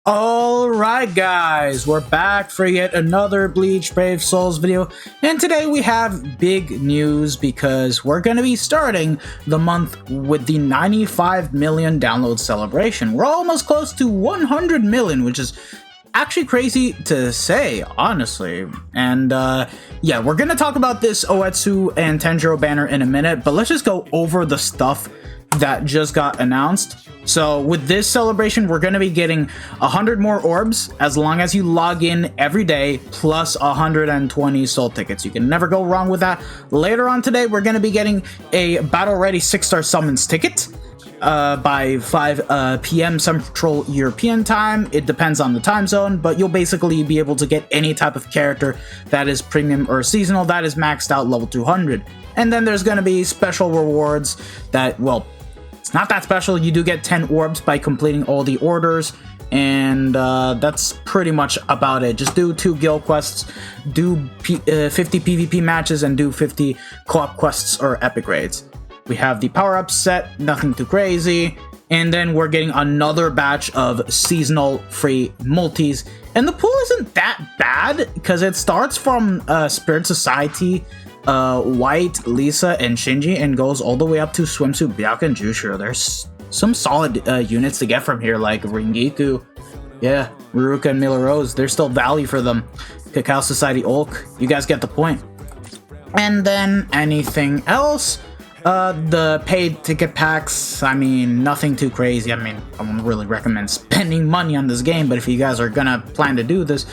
Alright guys, we're back for yet another Bleach Brave Souls video, and today we have big news because we're going to be starting the month with the 95 million download celebration. We're almost close to 100 million, which is actually crazy to say, honestly. And yeah, we're going to talk about this Oh-Etsu and Tenjiro banner in a minute, but let's just go over the stuff that just got announced. So with this celebration, we're going to be getting 100 more orbs as long as you log in every day, plus 120 soul tickets. You can never go wrong with that. Later on today, we're going to be getting a battle ready 6-star summons ticket by 5 p.m. Central European time. It depends on the time zone, but you'll basically be able to get any type of character that is premium or seasonal that is maxed out level 200. And then there's going to be special rewards that, well, it's not that special. You do get 10 orbs by completing all the orders, and that's pretty much about it. Just do 2 guild quests, do 50 PvP matches, and do 50 co-op quests or epic raids. We have the power-up set, nothing too crazy, and then we're getting another batch of seasonal free multis. And the pool isn't that bad because it starts from Spirit Society, White, Lisa, and Shinji, and goes all the way up to Swimsuit, Byakuya, and Jushiro. There's some solid units to get from here, like Ringiku, yeah, Ruruka, and Miller Rose. There's still value for them. Cacao Society Ulk, you guys get the point. And then anything else? The paid ticket packs, I mean, nothing too crazy. I mean, I wouldn't really recommend spending money on this game, but if you guys are gonna plan to do this,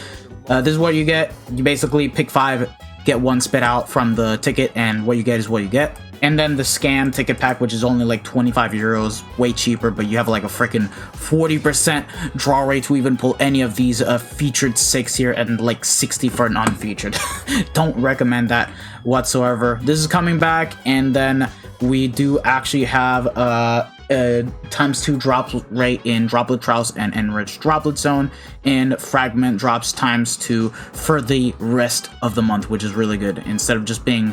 this is what you get. You basically pick 5, get 1 spit out from the ticket, and what you get is what you get. And then the scam ticket pack, which is only like 25 euros, way cheaper, but you have like a freaking 40% draw rate to even pull any of these featured 6 here, and like 60 for an unfeatured. Don't recommend that whatsoever. This is coming back, and then we do actually have ×2 drop rate in Droplet Trials and Enriched Droplet Zone, and Fragment drops ×2 for the rest of the month, which is really good, instead of just being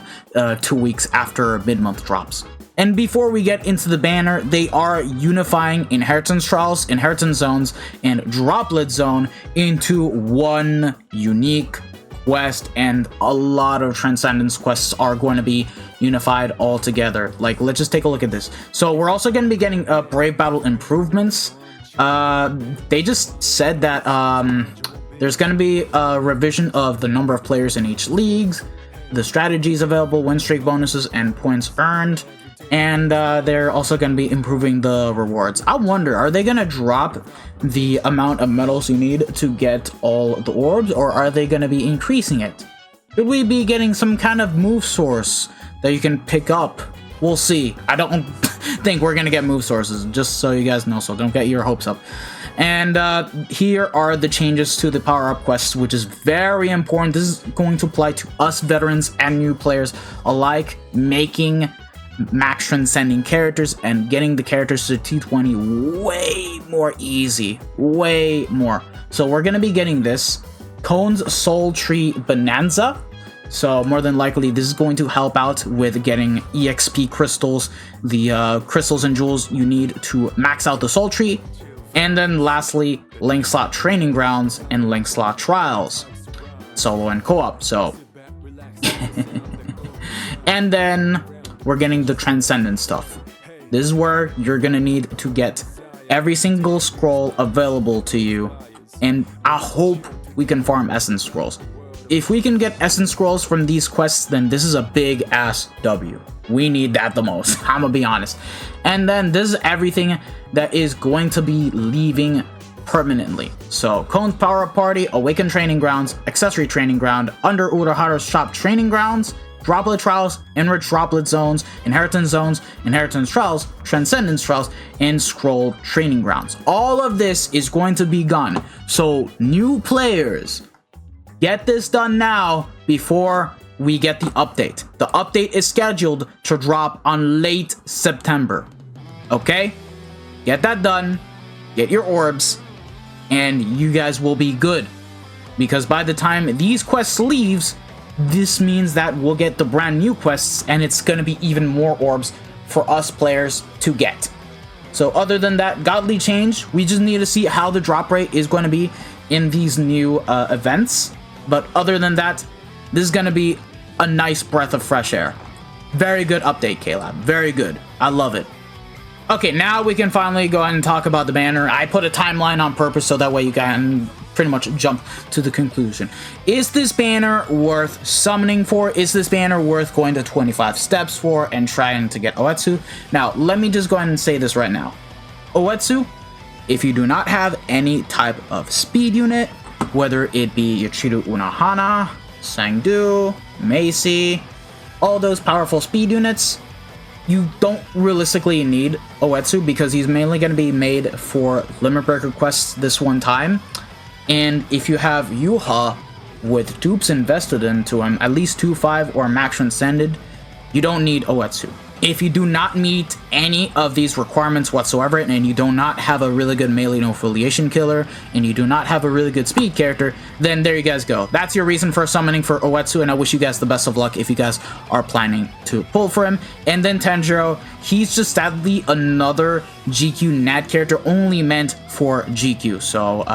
2 weeks after mid-month drops. And before we get into the banner, they are unifying Inheritance Trials, Inheritance Zones, and Droplet Zone into one unique quest, and a lot of Transcendence quests are going to be unified all together. Like, let's just take a look at this. So we're also going to be getting Brave Battle improvements. They just said that there's going to be a revision of the number of players in each league, the strategies available, win streak bonuses, and points earned. And they're also going to be improving the rewards. I wonder, are they going to drop the amount of medals you need to get all the orbs, or are they going to be increasing it? Could we be getting some kind of move source that you can pick up? We'll see. I don't think we're going to get move sources, just so you guys know, so don't get your hopes up. And here are the changes to the power-up quests, which is very important. This is going to apply to us veterans and new players alike, making max transcending characters and getting the characters to T20 way more easy, way more. So we're gonna be getting this Kone's Soul Tree Bonanza. So more than likely this is going to help out with getting EXP crystals, the crystals and jewels you need to max out the Soul Tree. And then lastly, Link Slot Training Grounds and Link Slot Trials, solo and co-op. So and then we're getting the Transcendent stuff. This is where you're gonna need to get every single scroll available to you, and I hope we can farm Essence Scrolls. If we can get Essence Scrolls from these quests, then this is a big ass W. We need that the most, I'm gonna be honest. And then this is everything that is going to be leaving permanently. So Kone's Power Up Party, Awakened Training Grounds, Accessory Training Ground, Under Urahara's Shop Training Grounds, Droplet Trials, Enriched Droplet Zones, Inheritance Zones, Inheritance Trials, Transcendence Trials, and Scroll Training Grounds. All of this is going to be gone. So new players, get this done now before we get the update. The update is scheduled to drop on late September. Okay? Get that done, get your orbs, and you guys will be good. Because by the time these quests leaves, this means that we'll get the brand new quests, and it's going to be even more orbs for us players to get. So other than that godly change, we just need to see how the drop rate is going to be in these new events. But other than that, this is going to be a nice breath of fresh air. Very good update, K-Lab. Very good. I love it. Okay, now we can finally go ahead and talk about the banner. I put a timeline on purpose so that way you can pretty much jump to the conclusion. Is this banner worth summoning for? Is this banner worth going to 25 steps for and trying to get Oh-Etsu? Now, let me just go ahead and say this right now. Oh-Etsu, if you do not have any type of speed unit, whether it be Yachiru Unohana, Sangdu, Macy, all those powerful speed units, you don't realistically need Oh-Etsu because he's mainly going to be made for Limit Breaker quests this one time. And if you have Yuha with dupes invested into him, at least 2-5 or max transcended, you don't need Oh-Etsu. If you do not meet any of these requirements whatsoever, and you do not have a really good melee no affiliation killer, and you do not have a really good speed character, then there you guys go. That's your reason for summoning for Oh-Etsu, and I wish you guys the best of luck if you guys are planning to pull for him. And then Tenjiro, he's just sadly another GQ Nat character only meant for GQ. So,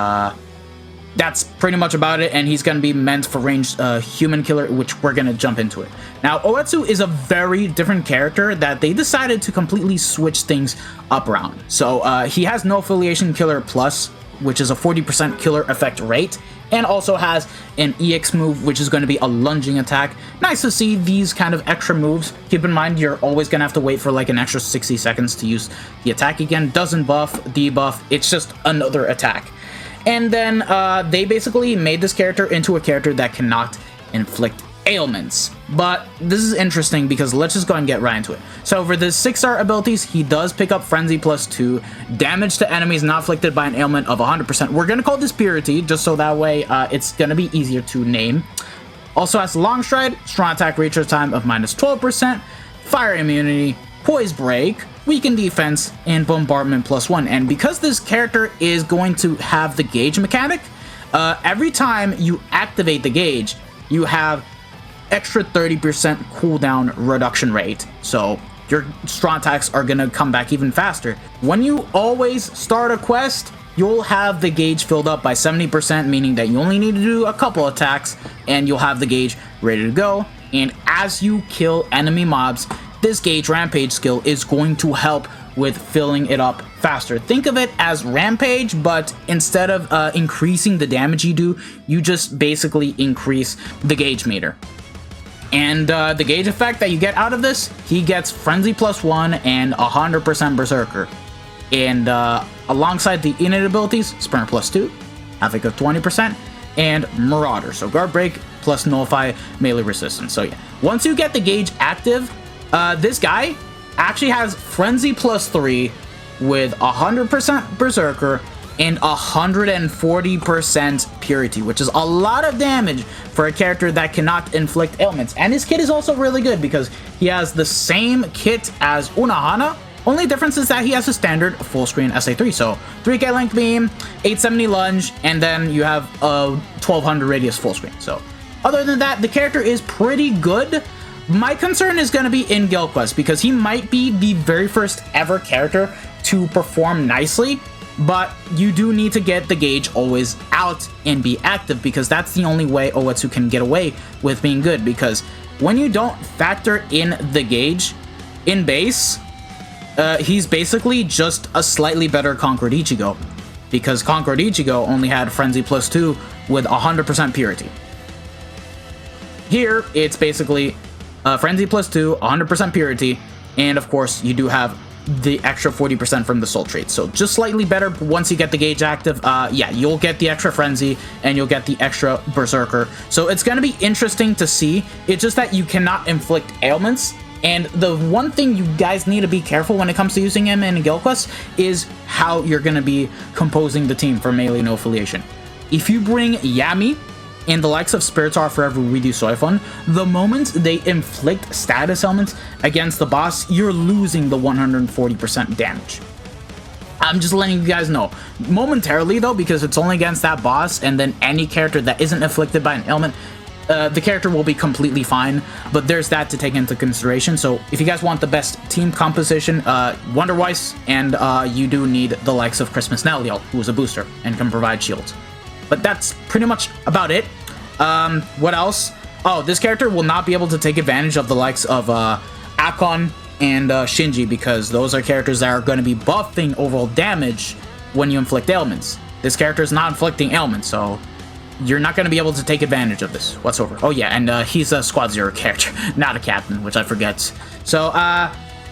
that's pretty much about it, and he's going to be meant for ranged human killer, which we're going to jump into it. Now, Oh-Etsu is a very different character that they decided to completely switch things up around. So he has no affiliation killer plus, which is a 40% killer effect rate, and also has an EX move, which is going to be a lunging attack. Nice to see these kind of extra moves. Keep in mind, you're always going to have to wait for like an extra 60 seconds to use the attack again. Doesn't buff, debuff, it's just another attack. And then they basically made this character into a character that cannot inflict ailments. But this is interesting because let's just go and get right into it. So for the 6-star abilities, he does pick up Frenzy +2, damage to enemies not afflicted by an ailment of 100%. We're going to call this Purity, just so that way it's going to be easier to name. Also has Long Stride, strong attack recharge time of -12%, fire immunity, poise break, weaken defense, and bombardment +1. And because this character is going to have the gauge mechanic, every time you activate the gauge, you have extra 30% cooldown reduction rate. So your strong attacks are going to come back even faster. When you always start a quest, you'll have the gauge filled up by 70%, meaning that you only need to do a couple attacks, and you'll have the gauge ready to go. And as you kill enemy mobs, this Gauge Rampage skill is going to help with filling it up faster. Think of it as Rampage, but instead of increasing the damage you do, you just basically increase the gauge meter. And the gauge effect that you get out of this, he gets Frenzy +1 and 100% Berserker. And alongside the innate abilities, Sprint +2, Havoc of 20%, and Marauder. So Guard Break plus Nullify melee resistance. So yeah, once you get the gauge active, this guy actually has Frenzy +3 with 100% Berserker and 140% Purity, which is a lot of damage for a character that cannot inflict ailments. And his kit is also really good because he has the same kit as Unohana. Only difference is that he has a standard full screen SA3. So 3k length beam, 870 lunge, and then you have a 1200 radius full screen. So other than that, the character is pretty good. My concern is going to be in Guild Quest because he might be the very first ever character to perform nicely, but you do need to get the gauge always out and be active because that's the only way Oh-Etsu can get away with being good, because when you don't factor in the gauge in base, he's basically just a slightly better Conquered Ichigo, because Conquered Ichigo only had Frenzy +2 with 100% Purity. Here, it's basically Frenzy +2, 100% Purity, and of course, you do have the extra 40% from the Soul Trait. So just slightly better once you get the gauge active. Yeah, you'll get the extra Frenzy, and you'll get the extra Berserker. So it's going to be interesting to see. It's just that you cannot inflict ailments. And the one thing you guys need to be careful when it comes to using him in Guild Quest is how you're going to be composing the team for melee no affiliation. If you bring Yami and the likes of Spirits Are Forever Redo Soifun, the moment they inflict status elements against the boss, you're losing the 140% damage. I'm just letting you guys know. Momentarily though, because it's only against that boss, and then any character that isn't afflicted by an ailment, the character will be completely fine, but there's that to take into consideration. So if you guys want the best team composition, Wonderweiss, and you do need the likes of Christmas Nelliel, who is a booster and can provide shields. But that's pretty much about it. What else? Oh, this character will not be able to take advantage of the likes of Akon and Shinji, because those are characters that are going to be buffing overall damage when you inflict ailments. This character is not inflicting ailments, so you're not going to be able to take advantage of this whatsoever. Oh yeah, and he's a Squad Zero character, not a captain, which I forget. So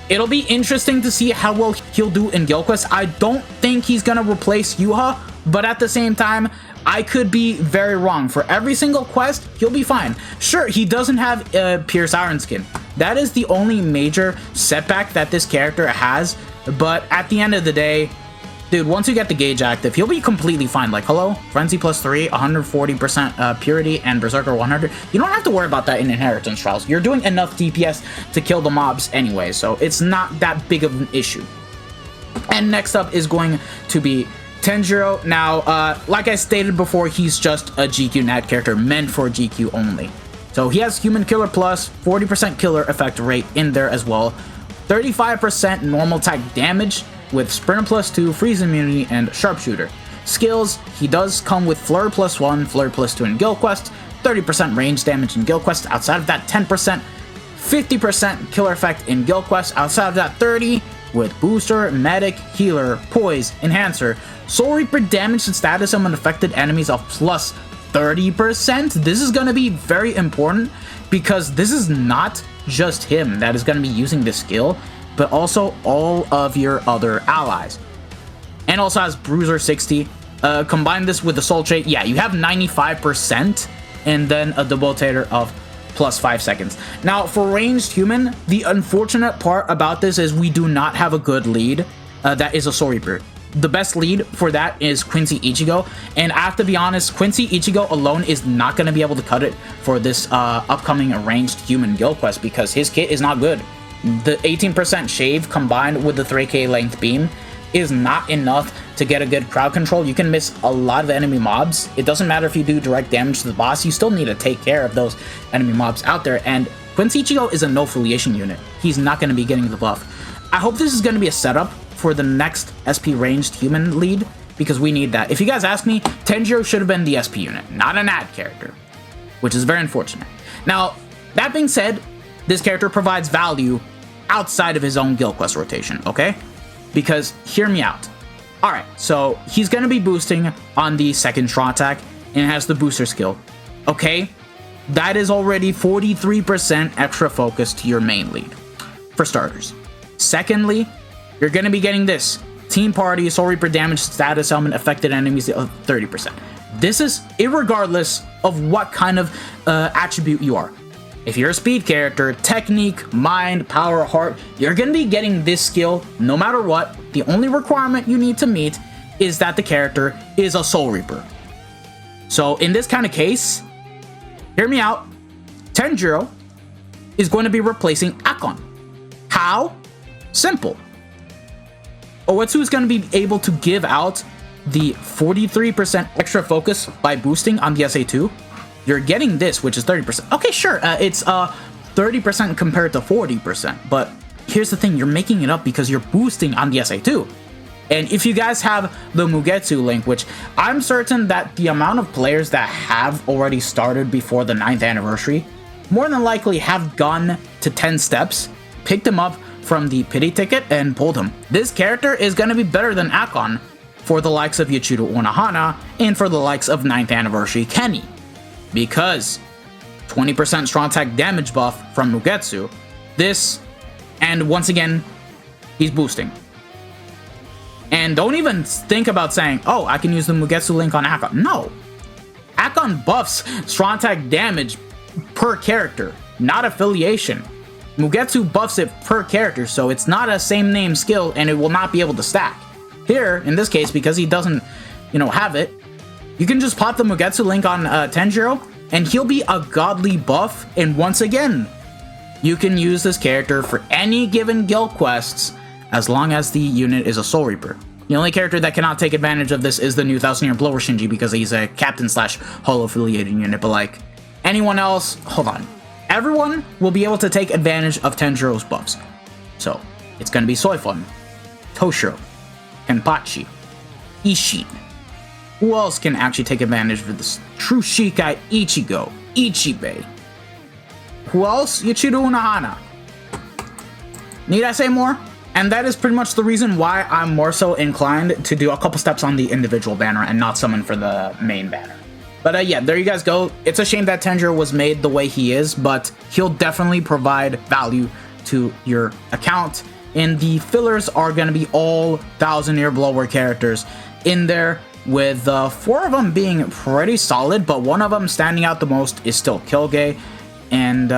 it'll be interesting to see how well he'll do in Guild Quest. I don't think he's going to replace Yuha, but at the same time, I could be very wrong. For every single quest, he'll be fine. Sure, he doesn't have Pierce Iron Skin. That is the only major setback that this character has, but at the end of the day, dude, once you get the gauge active, he'll be completely fine. Like, hello, Frenzy +3, 140% Purity, and Berserker 100. You don't have to worry about that in Inheritance Trials. You're doing enough DPS to kill the mobs anyway, so it's not that big of an issue. And next up is going to be Tenjiro. Now, like I stated before, he's just a GQ nat character meant for GQ only. So he has Human Killer Plus, 40% killer effect rate in there as well, 35% normal attack damage with Sprinter +2, Freeze Immunity, and Sharpshooter. Skills, he does come with Flurry +1, Flurry +2 in Guild Quest, 30% range damage in Guild Quest. Outside of that, 10%, 50% killer effect in Guild Quest. Outside of that, 30% with Booster, Medic, Healer, Poise, Enhancer, Soul Reaper damage and status on affected enemies of +30%. This is going to be very important because this is not just him that is going to be using this skill, but also all of your other allies. And also has Bruiser 60. Combine this with the Soul Trait, yeah, you have 95%, and then a debilitator of +5 seconds. Now, for ranged human, the unfortunate part about this is we do not have a good lead that is a Soul Reaper. The best lead for that is Quincy Ichigo, and I have to be honest, Quincy Ichigo alone is not going to be able to cut it for this upcoming ranged human Guild Quest because his kit is not good. The 18% shave combined with the 3k length beam is not enough to get a good crowd control. You can miss a lot of enemy mobs. It doesn't matter if you do direct damage to the boss, you still need to take care of those enemy mobs out there, and Quincy Ichigo is a no affiliation unit. He's not going to be getting the buff. I hope this is going to be a setup for the next SP ranged human lead, because we need that. If you guys ask me, Tenjiro should have been the SP unit, not an ad character, which is very unfortunate. Now, that being said, this character provides value outside of his own Guild Quest rotation, okay? Because, hear me out. Alright, so he's going to be boosting on the second Straw attack and has the booster skill, okay? That is already 43% extra focus to your main lead, for starters. Secondly, you're going to be getting this. Team Party, Soul Reaper damage, status element, affected enemies of 30%. This is irregardless of what kind of attribute you are. If you're a speed character, technique, mind, power, heart, you're going to be getting this skill no matter what. The only requirement you need to meet is that the character is a Soul Reaper. So in this kind of case, hear me out, Tenjiro is going to be replacing Akon. How? Simple. Oh-Etsu is going to be able to give out the 43% extra focus by boosting on the SA2. You're getting this, which is 30%. Okay, sure, it's 30% compared to 40%, but here's the thing, you're making it up because you're boosting on the SA2. And if you guys have the Mugetsu link, which I'm certain that the amount of players that have already started before the 9th anniversary more than likely have gone to 10 steps, picked him up from the pity ticket, and pulled him. This character is going to be better than Akon for the likes of Yachido Unohana and for the likes of 9th anniversary Kenny. Because 20% strong attack damage buff from Mugetsu, this, and once again, he's boosting. And don't even think about saying, oh, I can use the Mugetsu link on Akon. No. Akon buffs strong attack damage per character, not affiliation. Mugetsu buffs it per character, so it's not a same name skill and it will not be able to stack. Here, in this case, because he doesn't, have it, you can just pop the Mugetsu link on Tenjiro, and he'll be a godly buff, and once again, you can use this character for any given guild quests, as long as the unit is a Soul Reaper. The only character that cannot take advantage of this is the new 1000-year Blower Shinji, because he's a captain/holo affiliated unit, but Anyone else, hold on. Everyone will be able to take advantage of Tenjiro's buffs. So, it's gonna be Soifun, Toshiro, Kenpachi, Ishin. Who else can actually take advantage of this? True Shikai Ichigo, Ichibei. Who else? Yuchiru Unahana. Need I say more? And that is pretty much the reason why I'm more so inclined to do a couple steps on the individual banner and not summon for the main banner. But yeah, there you guys go. It's a shame that Tenjiro was made the way he is, but he'll definitely provide value to your account. And the fillers are going to be all 1000-year blower characters in there, with 4 of them being pretty solid, but one of them standing out the most is still Kilgay. And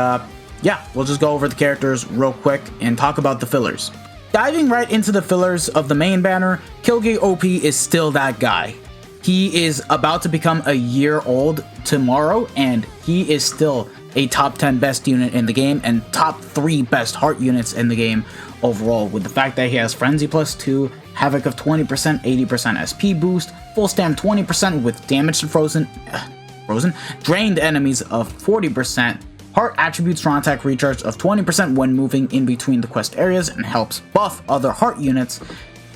yeah, we'll just go over the characters real quick and talk about the fillers. Diving right into the fillers of the main banner, Kilgay OP is still that guy. He is about to become a year old tomorrow, and he is still a top 10 best unit in the game and top 3 best heart units in the game overall, with the fact that he has Frenzy +2, Havoc of 20%, 80% SP boost, full stam 20% with damage to drained enemies of 40%, heart attribute strong attack recharge of 20% when moving in between the quest areas, and helps buff other heart units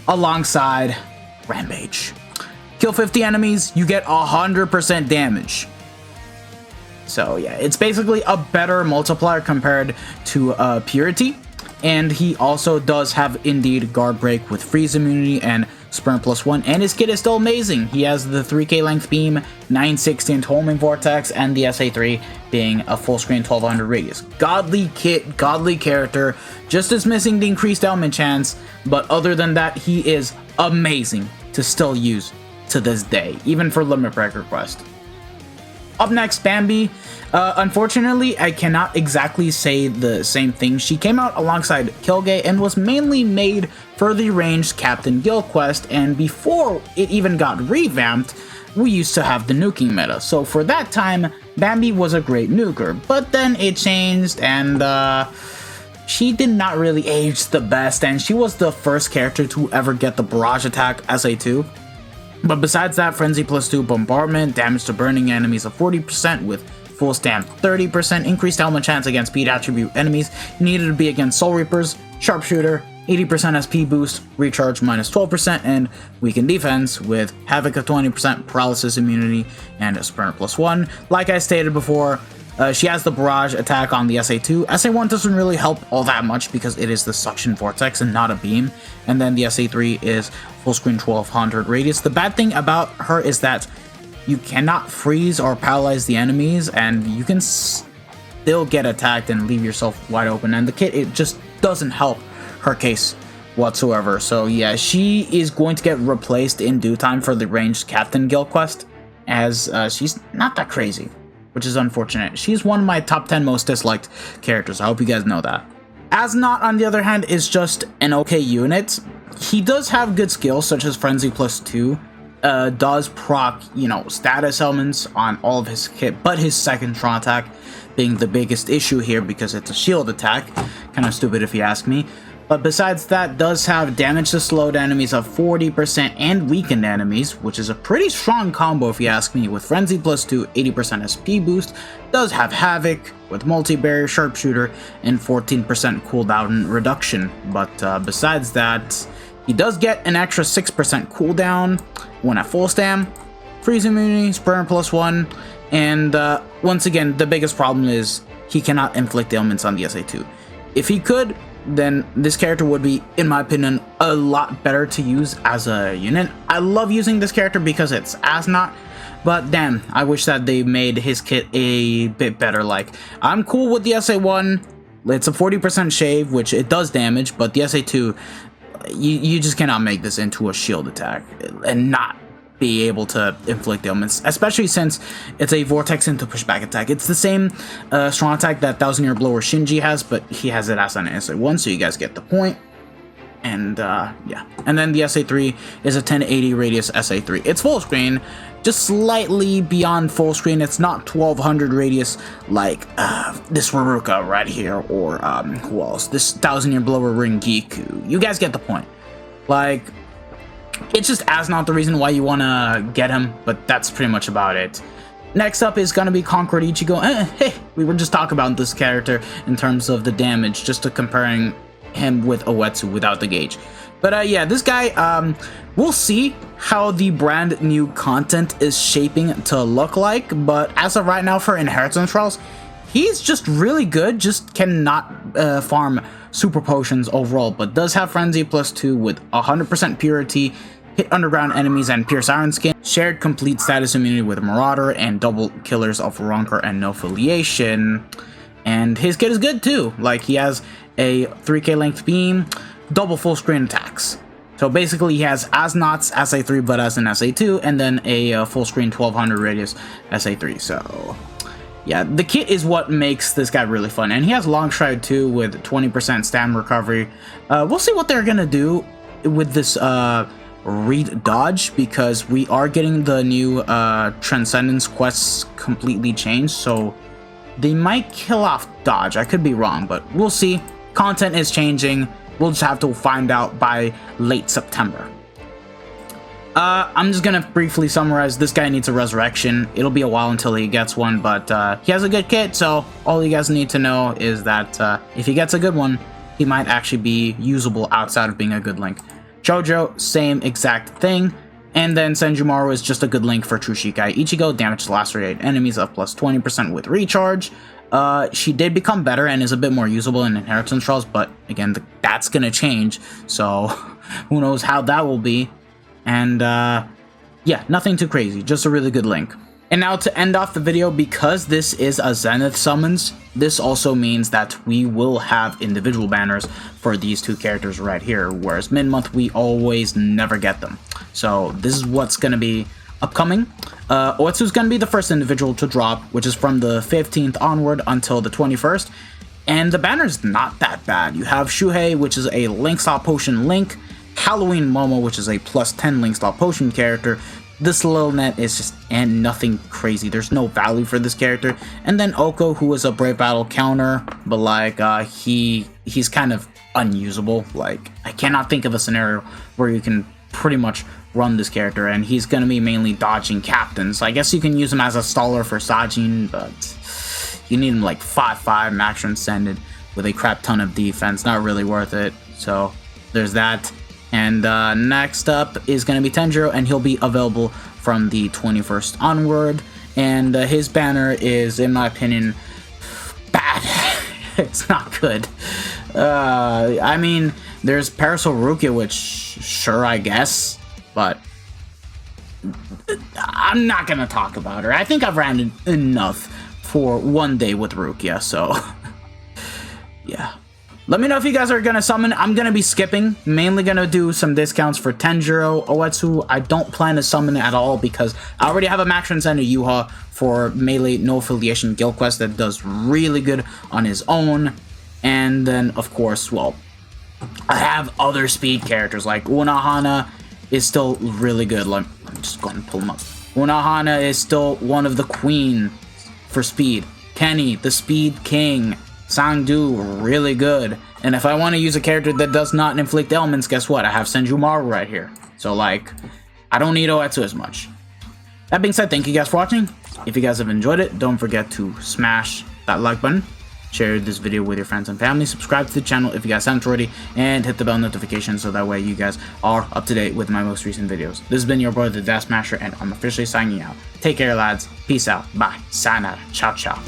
alongside Rampage. Kill 50 enemies, you get 100% damage. So yeah, it's basically a better multiplier compared to Purity. And he also does have indeed Guard Break with freeze immunity and Spurn +1, and his kit is still amazing. He has the 3k length beam, 916 homing vortex, and the SA3 being a full screen 1200 radius. Godly kit, godly character, just as missing the increased element chance, but other than that, he is amazing to still use to this day, even for limit break request. Up next, Bambi. Unfortunately, I cannot exactly say the same thing. She came out alongside Kilgay and was mainly made for the ranged Captain Gil quest, and before it even got revamped, we used to have the nuking meta. So for that time, Bambi was a great nuker, but then it changed, and she did not really age the best, and she was the first character to ever get the barrage attack SA2. But besides that, Frenzy +2 bombardment, damage to burning enemies of 40% with full stam 30%, increased element chance against speed attribute enemies, needed to be against Soul Reapers, Sharpshooter, 80% SP boost, recharge -12%, and weakened defense with Havoc of 20%, paralysis immunity, and a Spurn +1. Like I stated before, she has the barrage attack on the SA2. SA1 doesn't really help all that much because it is the suction vortex and not a beam. And then the SA3 is full screen 1200 radius. The bad thing about her is that you cannot freeze or paralyze the enemies, and you can still get attacked and leave yourself wide open. And the kit, it just doesn't help her case whatsoever. So yeah, she is going to get replaced in due time for the ranged Captain Gil quest, as she's not that crazy, which is unfortunate. She's one of my top 10 most disliked characters. I hope you guys know that. Asnot, on the other hand, is just an okay unit. He does have good skills, such as Frenzy +2, does proc, status elements on all of his kit, but his second strong attack being the biggest issue here because it's a shield attack. Kind of stupid if you ask me. But besides that, does have damage to slowed enemies of 40% and weakened enemies, which is a pretty strong combo if you ask me, with Frenzy +2, 80% SP boost, does have Havoc with multi-barrier, Sharpshooter, and 14% cooldown reduction. But besides that, he does get an extra 6% cooldown when at full stam, freeze immunity, Spurn +1, and once again, the biggest problem is he cannot inflict ailments on the SA2. If he could, then this character would be, in my opinion, a lot better to use as a unit. I love using this character because it's Asnot, but damn, I wish that they made his kit a bit better. Like, I'm cool with the SA1, it's a 40% shave, which it does damage, but the SA2, you just cannot make this into a shield attack and not be able to inflict ailments, especially since it's a vortex into pushback attack. It's the same strong attack that 1000-year blower Shinji has, but he has it as an SA1, so you guys get the point. And yeah, and then the SA3 is a 1080 radius SA3. It's full screen, just slightly beyond full screen. It's not 1200 radius like this Ruruka right here, or who else? This 1000-year blower Ringiku. You guys get the point. Like, it's just Asnot the reason why you want to get him, but that's pretty much about it. Next up is gonna be Conquered Ichigo. Hey, we were just talking about this character in terms of the damage, just to comparing him with Oh-Etsu without the gauge. But yeah, this guy, we'll see how the brand new content is shaping to look like, but as of right now for Inheritance Trials, he's just really good, just cannot farm super potions overall, but does have Frenzy +2 with 100% purity, hit underground enemies and pierce iron skin, shared complete status immunity with Marauder, and double killers of Rancor and no affiliation. And his kit is good too, like he has a 3k length beam, double full screen attacks. So basically he has Asnot's SA3 but as an SA2, and then a full screen 1200 radius SA3, so yeah, the kit is what makes this guy really fun. And he has Long Stride too with 20% stamina recovery. We'll see what they're gonna do with this read dodge, because we are getting the new Transcendence quests completely changed, so they might kill off dodge. I could be wrong, but we'll see. Content is changing. We'll just have to find out by late September. I'm just gonna briefly summarize. This guy needs a resurrection. It'll be a while until he gets one, but he has a good kit, so all you guys need to know is that if he gets a good one, he might actually be usable outside of being a good link. Jojo, same exact thing. And then Senjumaru is just a good link for True Shikai Ichigo, damage to lacerate enemies of +20% with recharge. She did become better and is a bit more usable in Inheritance Trials, but again, that's gonna change, so who knows how that will be. And yeah, nothing too crazy, just a really good link. And now to end off the video, because this is a Zenith summons, this also means that we will have individual banners for these two characters right here, whereas mid-month we always never get them. So this is what's going to be upcoming. Oh-Etsu is going to be the first individual to drop, which is from the 15th onward until the 21st. And the banner's not that bad. You have Shuhei, which is a Link Style Potion Link, Halloween Momo, which is a +10 Link Style Potion character. This little net is just and nothing crazy. There's no value for this character. And then Oko, who is a Brave Battle counter, but like he's kind of unusable. Like I cannot think of a scenario where you can pretty much run this character, and he's gonna be mainly dodging captains. I guess you can use him as a staller for Sajin, but you need him like 5/5 max transcended with a crap ton of defense. Not really worth it. So there's that. And next up is going to be Tenjiro, and he'll be available from the 21st onward. And his banner is, in my opinion, bad. It's not good. I mean, there's Parasol Rukia, which, sure, I guess, but I'm not going to talk about her. I think I've ran enough for one day with Rukia, so yeah. Let me know if you guys are going to summon. I'm going to be skipping. Mainly going to do some discounts for Tenjiro. Oh-Etsu, I don't plan to summon at all because I already have a Max Transcended Yuha for Melee No Affiliation Guild Quest that does really good on his own. And then, of course, well, I have other speed characters like Unohana is still really good. Let me just go ahead and pull him up. Unohana is still one of the queen for speed. Kenny, the Speed King. Sangdu, really good. And if I want to use a character that does not inflict elements, guess what? I have Senjumaru right here. So, like, I don't need Oh-Etsu as much. That being said, thank you guys for watching. If you guys have enjoyed it, don't forget to smash that like button, share this video with your friends and family, subscribe to the channel if you guys haven't already, and hit the bell notification so that way you guys are up to date with my most recent videos. This has been your boy, the Dash Smasher, and I'm officially signing out. Take care, lads. Peace out. Bye. Sayonara. Ciao, ciao.